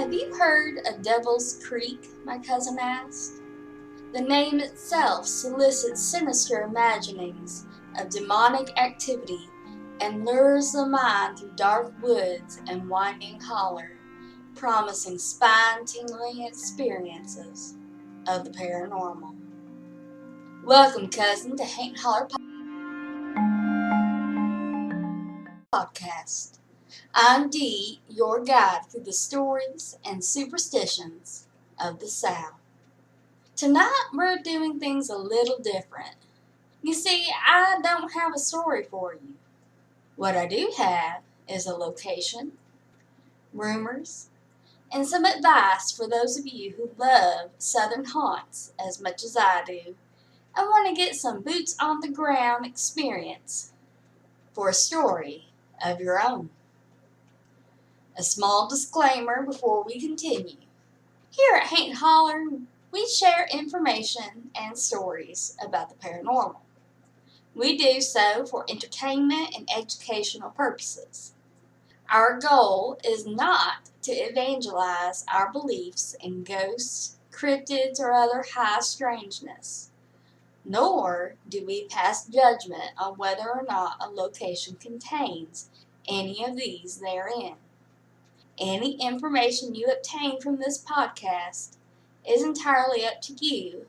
Have you heard of Devil's Creek? My cousin asked. The name itself solicits sinister imaginings of demonic activity and lures the mind through dark woods and winding holler, promising spine-tingling experiences of the paranormal. Welcome, cousin, to Hate and Holler Podcast. I'm Dee, your guide through the stories and superstitions of the South. Tonight, we're doing things a little different. You see, I don't have a story for you. What I do have is a location, rumors, and some advice for those of you who love Southern haunts as much as I do and want to get some boots on the ground experience for a story of your own. A small disclaimer before we continue. Here at Hate and Holler, we share information and stories about the paranormal. We do so for entertainment and educational purposes. Our goal is not to evangelize our beliefs in ghosts, cryptids, or other high strangeness, nor do we pass judgment on whether or not a location contains any of these therein. Any information you obtain from this podcast is entirely up to you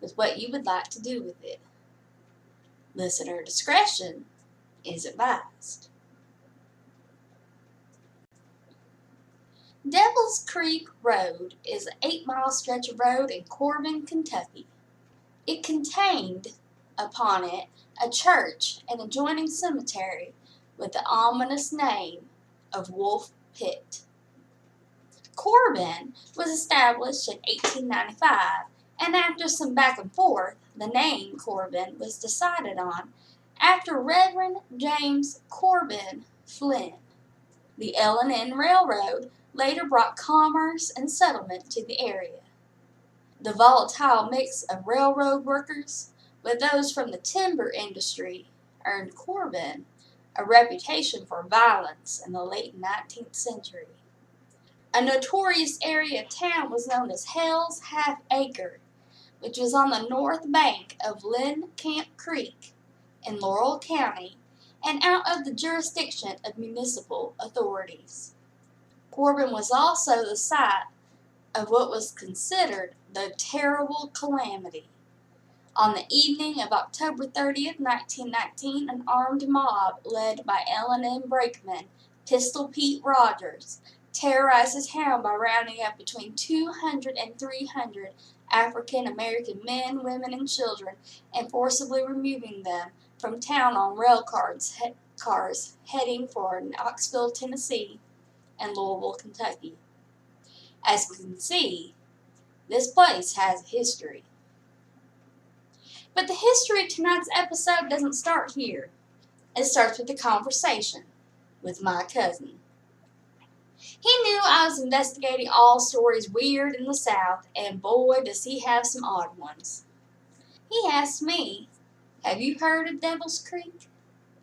with what you would like to do with it. Listener discretion is advised. Devil's Creek Road is an 8-mile stretch of road in Corbin, Kentucky. It contained upon it a church and adjoining cemetery with the ominous name of Wolf Pit. Corbin was established in 1895, and after some back and forth, the name Corbin was decided on after Reverend James Corbin Flynn. The L&N Railroad later brought commerce and settlement to the area. The volatile mix of railroad workers with those from the timber industry earned Corbin a reputation for violence in the late 19th century. A notorious area of town was known as Hell's Half Acre, which was on the north bank of Lynn Camp Creek in Laurel County and out of the jurisdiction of municipal authorities. Corbin was also the site of what was considered the terrible calamity. On the evening of October 30th, 1919, an armed mob led by L&M brakeman Pistol Pete Rogers terrorized the town by rounding up between 200 and 300 African American men, women, and children and forcibly removing them from town on rail cars heading for Knoxville, Tennessee and Louisville, Kentucky. As you can see, this place has a history. But the history of tonight's episode doesn't start here. It starts with a conversation with my cousin. He knew I was investigating all stories weird in the South, and boy, does he have some odd ones. He asked me, "Have you heard of Devil's Creek?"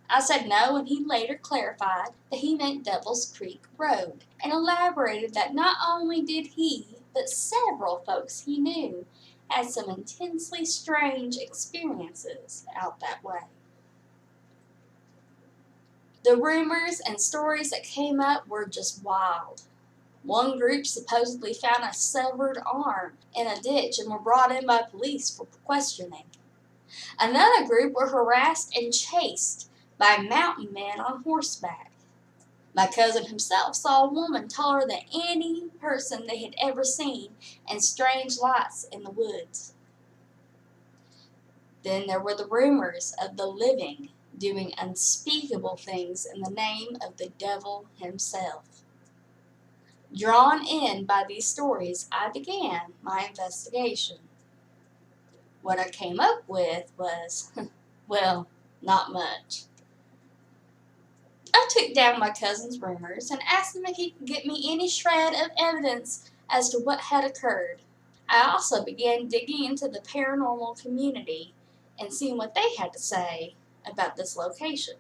I said no, and he later clarified that he meant Devil's Creek Road, and elaborated that not only did he, but several folks he knew had some intensely strange experiences out that way. The rumors and stories that came up were just wild. One group supposedly found a severed arm in a ditch and were brought in by police for questioning. Another group were harassed and chased by mountain men on horseback. My cousin himself saw a woman taller than any person they had ever seen and strange lights in the woods. Then there were the rumors of the living doing unspeakable things in the name of the devil himself. Drawn in by these stories, I began my investigation. What I came up with was, well, not much. I took down my cousin's rumors and asked him if he could get me any shred of evidence as to what had occurred. I also began digging into the paranormal community and seeing what they had to say about this location.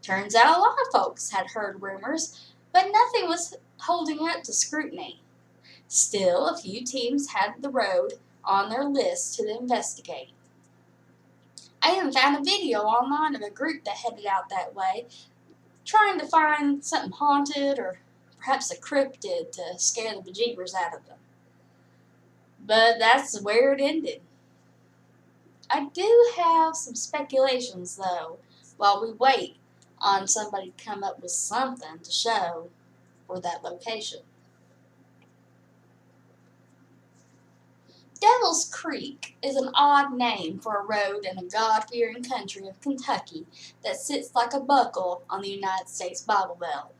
Turns out a lot of folks had heard rumors, but nothing was holding up to scrutiny. Still, a few teams had the road on their list to investigate. I even found a video online of a group that headed out that way, trying to find something haunted or perhaps a cryptid to scare the bejeebers out of them. But that's where it ended. I do have some speculations, though, while we wait on somebody to come up with something to show for that location. Devil's Creek is an odd name for a road in the God-fearing country of Kentucky that sits like a buckle on the United States Bible Belt.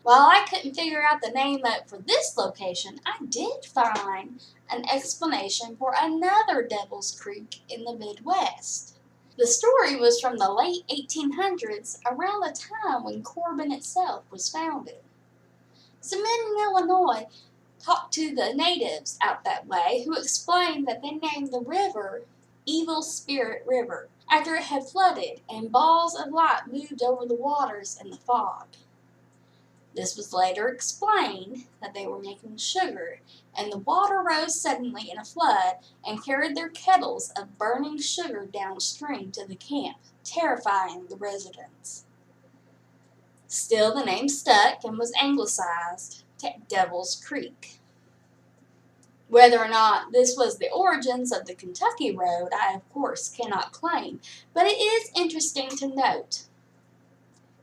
While I couldn't figure out the name for this location, I did find an explanation for another Devil's Creek in the Midwest. The story was from the late 1800s, around the time when Corbin itself was founded. Some men in Illinois talked to the natives out that way, who explained that they named the river Evil Spirit River after it had flooded and balls of light moved over the waters in the fog. This was later explained that they were making sugar, and the water rose suddenly in a flood and carried their kettles of burning sugar downstream to the camp, terrifying the residents. Still, the name stuck and was anglicized to Devil's Creek. Whether or not this was the origins of the Kentucky Road, I of course cannot claim, but it is interesting to note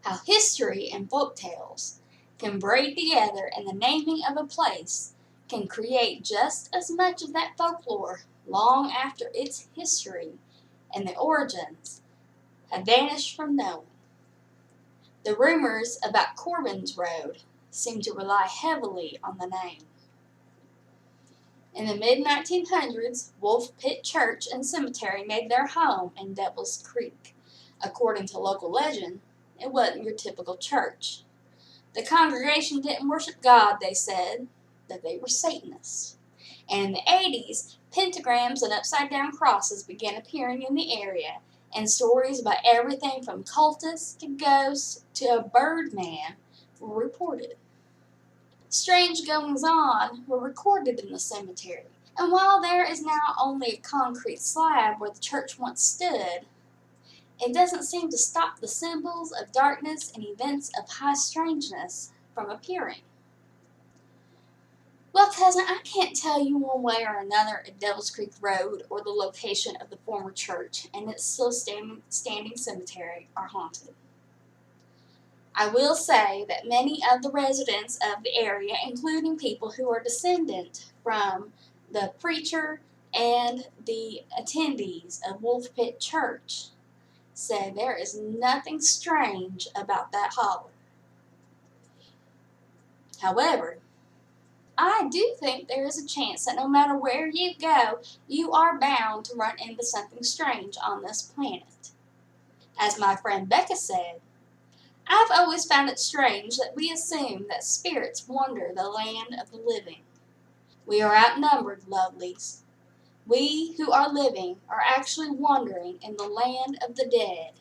how history and folk tales can braid together, and the naming of a place can create just as much of that folklore long after its history and the origins have vanished from knowing. The rumors about Corbin's Road seem to rely heavily on the name. In the mid-1900s, Wolf Pit Church and Cemetery made their home in Devil's Creek. According to local legend, it wasn't your typical church. The congregation didn't worship God, they said, that they were Satanists. And in the 80s, pentagrams and upside-down crosses began appearing in the area, and stories about everything from cultists to ghosts to a birdman were reported. Strange goings-on were recorded in the cemetery, and while there is now only a concrete slab where the church once stood, it doesn't seem to stop the symbols of darkness and events of high strangeness from appearing. Well, cousin, I can't tell you one way or another if Devil's Creek Road or the location of the former church and its still standing cemetery are haunted. I will say that many of the residents of the area, including people who are descendant from the preacher and the attendees of Wolf Pit Church, said there is nothing strange about that holler. However, I do think there is a chance that no matter where you go, you are bound to run into something strange on this planet. As my friend Becca said, I've always found it strange that we assume that spirits wander the land of the living. We are outnumbered, lovelies. We who are living are actually wandering in the land of the dead,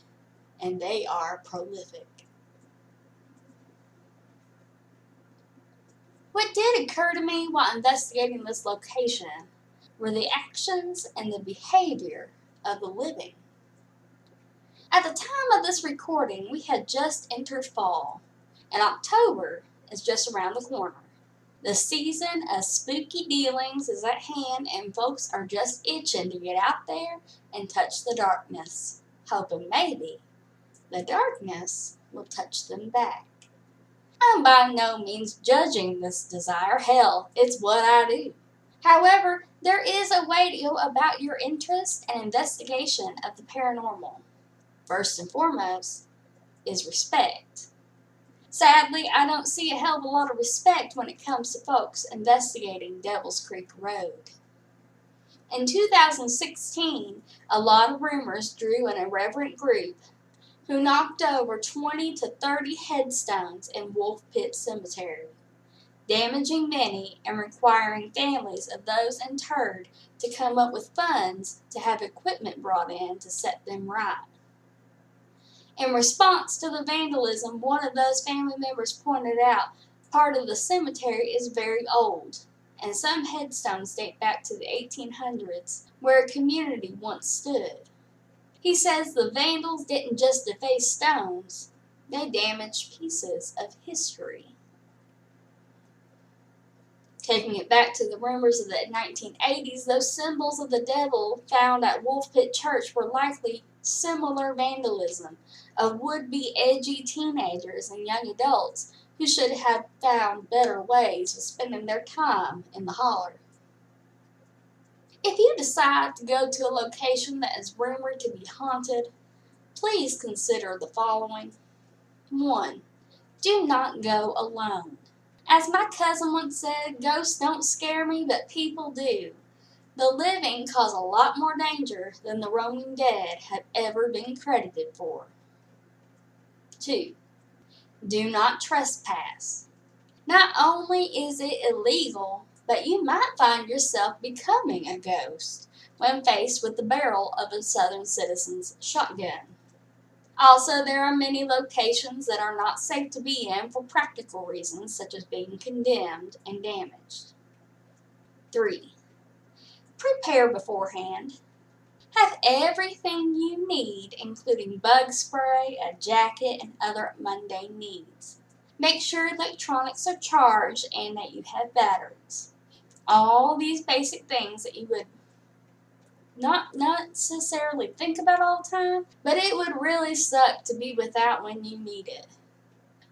and they are prolific. What did occur to me while investigating this location were the actions and the behavior of the living. At the time of this recording, we had just entered fall, and October is just around the corner. The season of spooky dealings is at hand, and folks are just itching to get out there and touch the darkness, hoping maybe the darkness will touch them back. I'm by no means judging this desire. Hell, it's what I do. However, there is a way to go about your interest and investigation of the paranormal. First and foremost is respect. Sadly, I don't see a hell of a lot of respect when it comes to folks investigating Devil's Creek Road. In 2016, a lot of rumors drew an irreverent group who knocked over 20 to 30 headstones in Wolf Pit Cemetery, damaging many and requiring families of those interred to come up with funds to have equipment brought in to set them right. In response to the vandalism, one of those family members pointed out part of the cemetery is very old, and some headstones date back to the 1800s, where a community once stood. He says the vandals didn't just deface stones, they damaged pieces of history. Taking it back to the rumors of the 1980s, those symbols of the devil found at Wolf Pit Church were likely similar vandalism of would-be edgy teenagers and young adults who should have found better ways of spending their time in the holler. If you decide to go to a location that is rumored to be haunted, please consider the following. 1. Do not go alone. As my cousin once said, ghosts don't scare me, but people do. The living cause a lot more danger than the roaming dead have ever been credited for. 2. Do not trespass. Not only is it illegal, but you might find yourself becoming a ghost when faced with the barrel of a Southern citizen's shotgun. Also, there are many locations that are not safe to be in for practical reasons, such as being condemned and damaged. 3. Prepare beforehand. Have everything you need, including bug spray, a jacket, and other mundane needs. Make sure electronics are charged and that you have batteries. All these basic things that you would not necessarily think about all the time, but it would really suck to be without when you need it.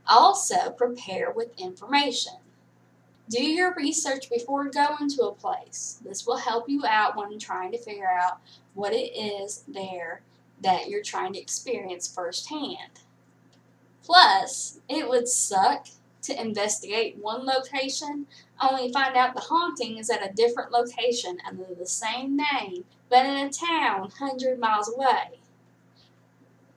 Also, prepare with information. Do your research before going to a place. This will help you out when trying to figure out what it is there that you're trying to experience firsthand. Plus, it would suck to investigate one location, only find out the haunting is at a different location under the same name, but in a town 100 miles away.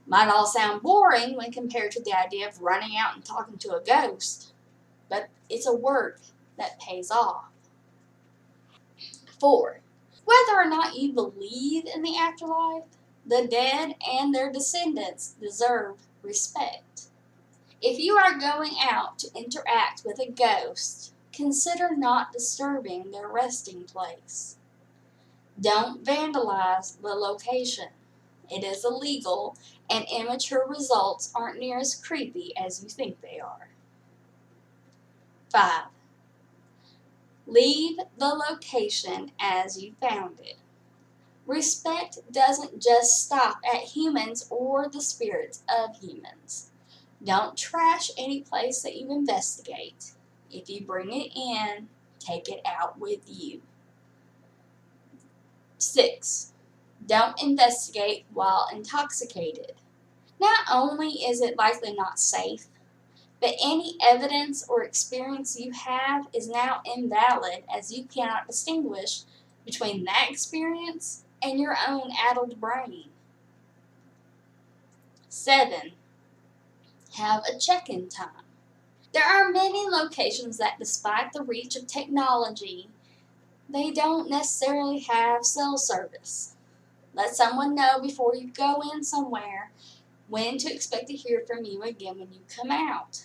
Might all sound boring when compared to the idea of running out and talking to a ghost, but it's a work that pays off. 4. Whether or not you believe in the afterlife, the dead and their descendants deserve respect. If you are going out to interact with a ghost, consider not disturbing their resting place. Don't vandalize the location. It is illegal, and immature results aren't near as creepy as you think they are. 5. Leave the location as you found it. Respect doesn't just stop at humans or the spirits of humans. Don't trash any place that you investigate. If you bring it in, take it out with you. 6. Don't investigate while intoxicated. Not only is it likely not safe, but any evidence or experience you have is now invalid as you cannot distinguish between that experience and your own addled brain. 7. Have a check-in time. There are many locations that, despite the reach of technology, they don't necessarily have cell service. Let someone know before you go in somewhere when to expect to hear from you again when you come out.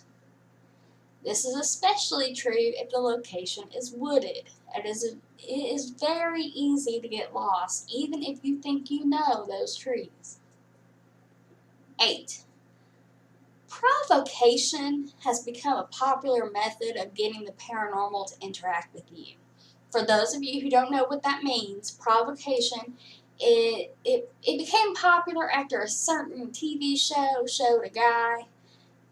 This is especially true if the location is wooded. It is very easy to get lost, even if you think you know those trees. 8. Provocation has become a popular method of getting the paranormal to interact with you. For those of you who don't know what that means, provocation, it became popular after a certain TV show showed a guy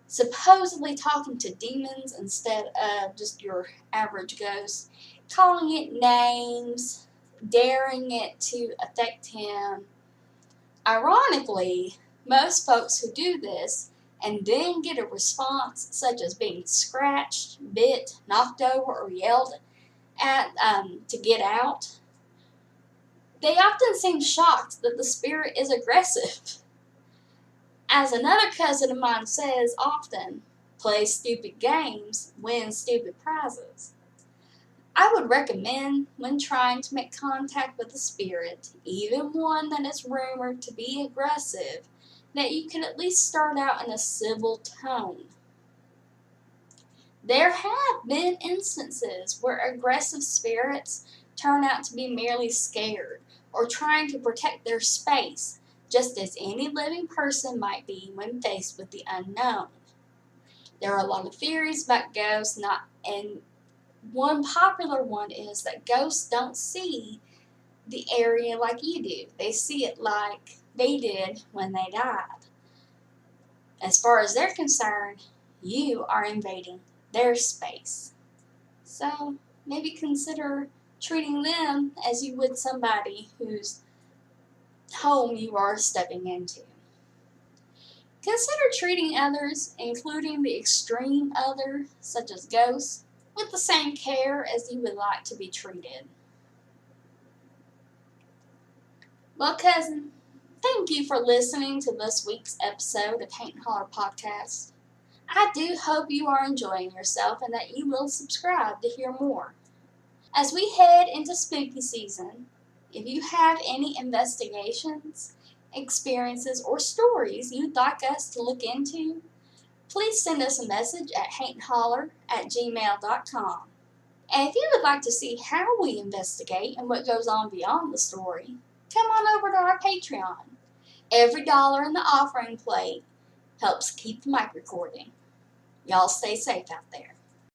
supposedly talking to demons instead of just your average ghost, calling it names, daring it to affect him. Ironically, most folks who do this and then get a response such as being scratched, bit, knocked over, or yelled at to get out, they often seem shocked that the spirit is aggressive. As another cousin of mine says often, play stupid games, win stupid prizes. I would recommend, when trying to make contact with a spirit, even one that is rumored to be aggressive, that you can at least start out in a civil tone. There have been instances where aggressive spirits turn out to be merely scared or trying to protect their space, just as any living person might be when faced with the unknown. There are a lot of theories about ghosts, and one popular one is that ghosts don't see the area like you do. They see it like they did when they died. As far as they're concerned, you are invading their space. So maybe consider treating them as you would somebody whose home you are stepping into. Consider treating others, including the extreme other, such as ghosts, with the same care as you would like to be treated. Well, cousin, thank you for listening to this week's episode of Haint and Holler Podcast. I do hope you are enjoying yourself and that you will subscribe to hear more. As we head into spooky season, if you have any investigations, experiences, or stories you'd like us to look into, please send us a message at haintandholler@gmail.com. And if you would like to see how we investigate and what goes on beyond the story, come on over to our Patreon. Every dollar in the offering plate helps keep the mic recording. Y'all stay safe out there.